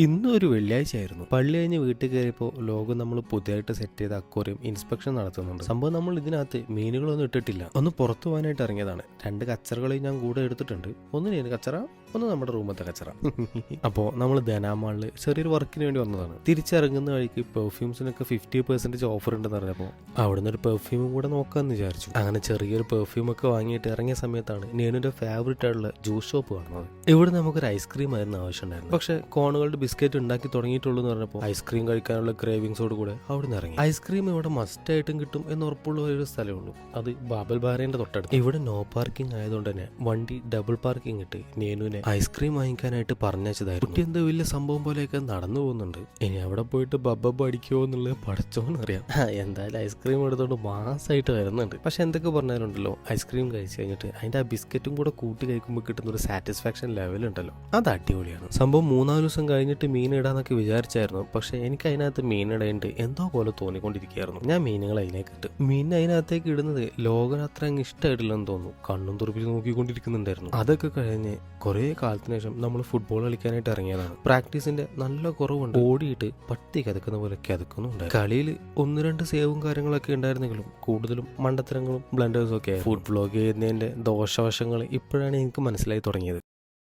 ഇന്നും ഒരു വെള്ളിയാഴ്ചയായിരുന്നു. പള്ളി കഴിഞ്ഞ് വീട്ടിൽ കയറിയപ്പോൾ ലോകം നമ്മൾ പുതിയതായിട്ട് സെറ്റ് ചെയ്ത അക്വേറിയം ഇൻസ്പെക്ഷൻ നടത്തുന്നുണ്ട്. സംഭവം നമ്മൾ ഇതിനകത്ത് മീനുകളൊന്നും ഇട്ടിട്ടില്ല. ഒന്ന് പുറത്തു പോകാനായിട്ട് ഇറങ്ങിയതാണ്. 2 കച്ചറകളെ ഞാൻ കൂടെ എടുത്തിട്ടുണ്ട്. ഒന്ന് ഞാൻ കച്ചറ, ഒന്ന് നമ്മുടെ റൂമത്തെ കച്ചറ. അപ്പോൾ നമ്മൾ ധനാമാളിൽ ചെറിയൊരു വർക്കിന് വേണ്ടി വന്നതാണ്. തിരിച്ചിറങ്ങുന്ന വഴിക്ക് പെർഫ്യൂംസിനൊക്കെ 50% ഓഫർ ഉണ്ടെന്ന് പറഞ്ഞപ്പോൾ അവിടുന്ന് ഒരു പെർഫ്യൂമും കൂടെ നോക്കാമെന്ന് വിചാരിച്ചു. അങ്ങനെ ചെറിയൊരു പെർഫ്യൂം ഒക്കെ വാങ്ങിയിട്ട് ഇറങ്ങിയ സമയത്താണ് ഞാനൊരു ഫേവറേറ്റ് ആയിട്ടുള്ള ജ്യൂസ് ഷോപ്പ് കാണുന്നത്. ഇവിടെ നമുക്കൊരു ഐസ്ക്രീം ആയിരുന്നു ആവശ്യമുണ്ടായിരുന്നു. പക്ഷേ കോണുകളുടെ ബിസ്ക്കറ്റ് ഉണ്ടാക്കി തുടങ്ങിയിട്ടുള്ളൂ എന്ന് പറഞ്ഞപ്പോൾ ഐസ്ക്രീം കഴിക്കാനുള്ള ക്രേവിങ്സോട് കൂടെ അവിടെ നിന്ന് ഇറങ്ങി. ഐസ്ക്രീം ഇവിടെ മസ്റ്റ് ആയിട്ടും കിട്ടും എന്ന് ഉറപ്പുള്ള ഒരു സ്ഥലമേ ഉള്ളൂ. അത് ബാബൽ ബാരേന്റെ തൊട്ടടുത്ത്. ഇവിടെ നോ പാർക്കിംഗ് ആയതുകൊണ്ട് തന്നെ വണ്ടി ഡബിൾ പാർക്കിംഗ് ഇട്ട് നേനുവിനെ ഐസ്ക്രീം വാങ്ങിക്കാനായിട്ട് പറഞ്ഞയച്ചതായിരുന്നു. കുട്ടി എന്ത് വലിയ സംഭവം പോലെയൊക്കെ നടന്നു പോകുന്നുണ്ട്. ഇനി അവിടെ പോയിട്ട് ബബ്ബ അടിക്കുമോ എന്നുള്ളത് പഠിച്ചോന്നറിയാം. എന്തായാലും ഐസ്ക്രീം എടുത്തോണ്ട് മാസമായിട്ട് വരുന്നുണ്ട്. പക്ഷെ എന്തൊക്കെ പറഞ്ഞാലുണ്ടല്ലോ, ഐസ്ക്രീം കഴിച്ചു കഴിഞ്ഞിട്ട് അതിന്റെ ആ ബിസ്ക്കറ്റും കൂടെ കൂട്ടി കഴിക്കുമ്പോൾ കിട്ടുന്ന ഒരു സാറ്റിസ്ഫാക്ഷൻ ലെവൽ ഉണ്ടല്ലോ, അത് അടിപൊളിയാണ്. സംഭവം 3-4 ദിവസം കഴിഞ്ഞിട്ട് മീൻ ഇടാന്നൊക്കെ വിചാരിച്ചായിരുന്നു. പക്ഷെ എനിക്ക് അതിനകത്ത് മീൻ ഇടേണ്ട എന്തോ പോലെ തോന്നിക്കൊണ്ടിരിക്കുകയായിരുന്നു. ഞാൻ മീനുകൾ അതിലേക്ക് ഇട്ട്. മീൻ അതിനകത്തേക്ക് ഇടുന്നത് ലോകം അത്ര അങ്ങ് ഇഷ്ടമായിട്ടില്ലെന്ന് തോന്നുന്നു. കണ്ണും തുറപ്പിച്ച് നോക്കിക്കൊണ്ടിരിക്കുന്നുണ്ടായിരുന്നു. അതൊക്കെ കഴിഞ്ഞ് കുറെ കാലത്തിന് ശേഷം നമ്മൾ ഫുട്ബോൾ കളിക്കാനായിട്ട് ഇറങ്ങിയതാണ്. പ്രാക്ടീസിന്റെ നല്ല കുറവുണ്ട്. ഓടിയിട്ട് പട്ടി കതക്കുന്ന പോലെ കതക്കുന്നുണ്ട്. കളിയിൽ 1-2 സേവും കാര്യങ്ങളൊക്കെ ഉണ്ടായിരുന്നെങ്കിലും കൂടുതലും മണ്ടത്തരങ്ങളും ബ്ലണ്ടേഴ്സും ഒക്കെ. ഫുഡ് വ്ലോഗ് ചെയ്യുന്നതിന്റെ ദോഷവശങ്ങൾ ഇപ്പോഴാണ് എനിക്ക് മനസ്സിലായി തുടങ്ങിയത്.